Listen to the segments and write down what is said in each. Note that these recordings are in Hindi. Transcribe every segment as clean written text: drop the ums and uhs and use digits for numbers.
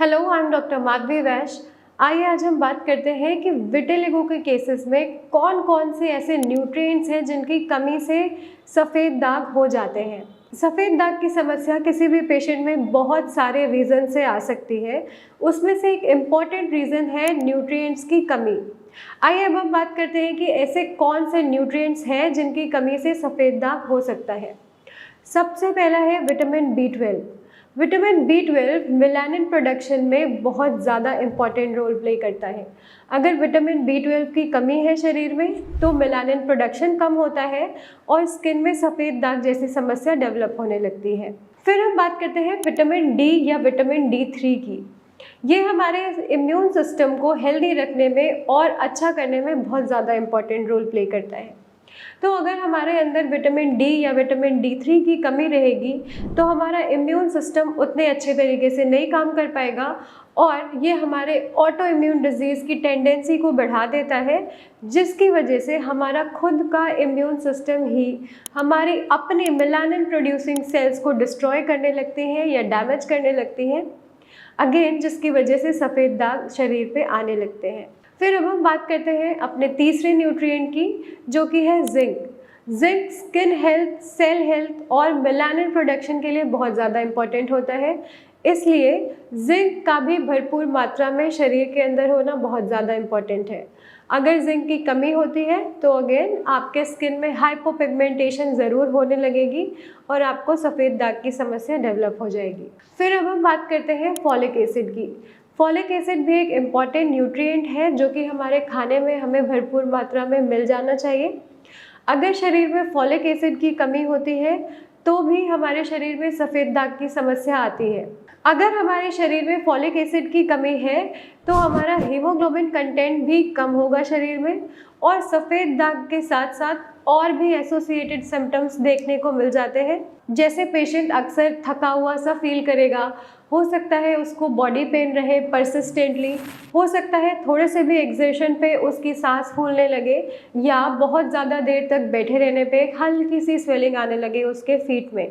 Hello, I am doctor Madhavi वैश्य। आइए आज हम बात करते हैं कि विटिलिगो के केसेस में कौन कौन से ऐसे न्यूट्रिएंट्स हैं जिनकी कमी से सफ़ेद दाग हो जाते हैं। सफ़ेद दाग की समस्या किसी भी पेशेंट में बहुत सारे रीज़न से आ सकती है। उसमें से एक इम्पॉर्टेंट रीज़न है न्यूट्रिएंट्स की कमी। आइए अब हम बात करते हैं कि ऐसे कौन से न्यूट्रिएंट्स हैं जिनकी कमी से सफ़ेद दाग हो सकता है। सबसे पहला है vitamin B12। Vitamin B12 melanin production में बहुत ज़्यादा इम्पॉर्टेंट रोल प्ले करता है। अगर विटामिन B12 की कमी है शरीर में तो मेलानिन प्रोडक्शन कम होता है और स्किन में सफ़ेद दाग जैसी समस्या डेवलप होने लगती है। फिर हम बात करते हैं विटामिन D या विटामिन D3 की। ये हमारे इम्यून सिस्टम को हेल्दी रखने में और अच्छा करने में बहुत ज़्यादा इम्पॉर्टेंट रोल प्ले करता है। तो अगर हमारे अंदर विटामिन D या विटामिन D3 की कमी रहेगी तो हमारा इम्यून सिस्टम उतने अच्छे तरीके से नहीं काम कर पाएगा और ये हमारे ऑटो इम्यून डिजीज़ की टेंडेंसी को बढ़ा देता है, जिसकी वजह से हमारा खुद का इम्यून सिस्टम ही हमारी अपने मेलानिन प्रोड्यूसिंग सेल्स को डिस्ट्रॉय करने लगते हैं या डैमेज करने लगती हैं, अगेन जिसकी वजह से सफ़ेद दाग शरीर पे आने लगते हैं। फिर अब हम बात करते हैं अपने तीसरे न्यूट्रिएंट की, जो कि है zinc. Zinc skin health, cell health और मेलानिन प्रोडक्शन के लिए बहुत ज़्यादा इम्पॉर्टेंट होता है, इसलिए जिंक का भी भरपूर मात्रा में शरीर के अंदर होना बहुत ज़्यादा इम्पॉर्टेंट है। अगर जिंक की कमी होती है तो अगेन आपके स्किन में हाइपोपिगमेंटेशन ज़रूर होने लगेगी और आपको सफ़ेद दाग की समस्या डेवलप हो जाएगी। फिर अब हम बात करते हैं फॉलिक एसिड की। फॉलिक एसिड भी एक इम्पॉर्टेंट न्यूट्रिएंट है जो कि हमारे खाने में हमें भरपूर मात्रा में मिल जाना चाहिए। अगर शरीर में फॉलिक एसिड की कमी होती है तो भी हमारे शरीर में सफ़ेद दाग की समस्या आती है। अगर हमारे शरीर में फॉलिक एसिड की कमी है तो हमारा हीमोग्लोबिन कंटेंट भी कम होगा शरीर में और सफ़ेद दाग के साथ साथ और भी एसोसिएटेड सिम्टम्स देखने को मिल जाते हैं। जैसे पेशेंट अक्सर थका हुआ सा फील करेगा, हो सकता है उसको बॉडी पेन रहे परसिस्टेंटली, हो सकता है थोड़े से भी एक्सर्शन पे उसकी सांस फूलने लगे या बहुत ज़्यादा देर तक बैठे रहने पे हल्की सी स्वेलिंग आने लगे उसके फीट में।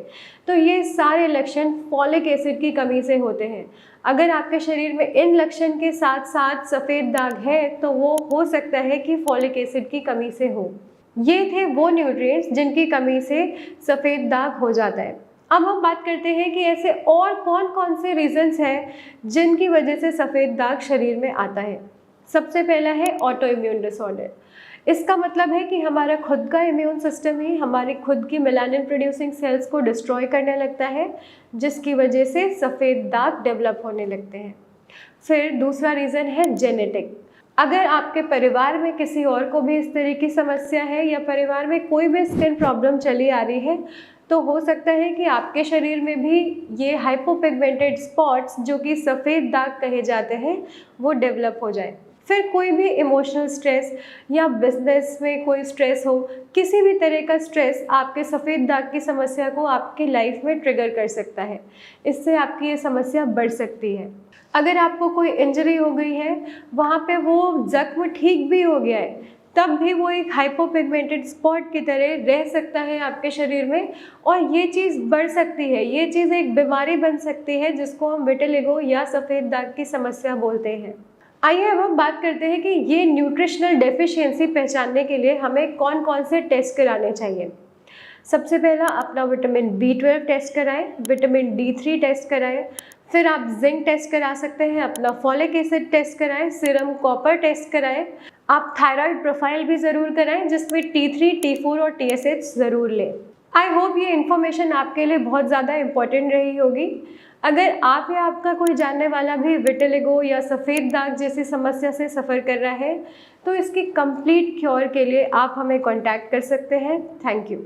तो ये सारे लक्षण फॉलिक एसिड की कमी से होते हैं। अगर आपके शरीर में इन लक्षण के साथ साथ सफ़ेद दाग है तो वो हो सकता है कि फॉलिक एसिड की कमी से हो। ये थे वो न्यूट्रिएंट्स जिनकी कमी से सफ़ेद दाग हो जाता है। अब हम बात करते हैं कि ऐसे और कौन कौन से रीजंस हैं जिनकी वजह से सफ़ेद दाग शरीर में आता है। सबसे पहला है ऑटो इम्यून डिसऑर्डर। इसका मतलब है कि हमारा खुद का इम्यून सिस्टम ही हमारी खुद की मेलानिन प्रोड्यूसिंग सेल्स को डिस्ट्रॉय करने लगता है, जिसकी वजह से सफ़ेद दाग डेवलप होने लगते हैं। फिर दूसरा रीज़न है जेनेटिक। अगर आपके परिवार में किसी और को भी इस तरह की समस्या है या परिवार में कोई भी स्किन प्रॉब्लम चली आ रही है तो हो सकता है कि आपके शरीर में भी ये हाइपोपिगमेंटेड स्पॉट्स, जो कि सफ़ेद दाग कहे जाते हैं, वो डेवलप हो जाए। फिर कोई भी इमोशनल स्ट्रेस या बिजनेस में कोई स्ट्रेस हो, किसी भी तरह का स्ट्रेस आपके सफ़ेद दाग की समस्या को आपकी लाइफ में ट्रिगर कर सकता है। इससे आपकी ये समस्या बढ़ सकती है। अगर आपको कोई इंजरी हो गई है, वहाँ पे वो जख्म ठीक भी हो गया है, तब भी वो एक हाइपोपिगमेंटेड स्पॉट की तरह रह सकता है आपके शरीर में और ये चीज़ बढ़ सकती है। ये चीज़ एक बीमारी बन सकती है जिसको हम विटिलिगो या सफ़ेद दाग की समस्या बोलते हैं। आइए अब हम बात करते हैं कि ये न्यूट्रिशनल डेफिशिएंसी पहचानने के लिए हमें कौन कौन से टेस्ट कराने चाहिए। सबसे पहला अपना विटामिन B12 टेस्ट कराएं, विटामिन D3 टेस्ट कराएं, फिर आप जिंक टेस्ट करा सकते हैं, अपना फॉलिक एसिड टेस्ट कराएं, सीरम कॉपर टेस्ट कराएं, आप थायराइड प्रोफाइल भी ज़रूर कराएं जिसमें T3, T4 और TSH ज़रूर लें। आई होप ये इन्फॉर्मेशन आपके लिए बहुत ज़्यादा इम्पॉर्टेंट रही होगी। अगर आप या आपका कोई जानने वाला भी विटिलिगो या सफ़ेद दाग जैसी समस्या से सफ़र कर रहा है तो इसकी कंप्लीट क्योर के लिए आप हमें कॉन्टैक्ट कर सकते हैं। Thank you.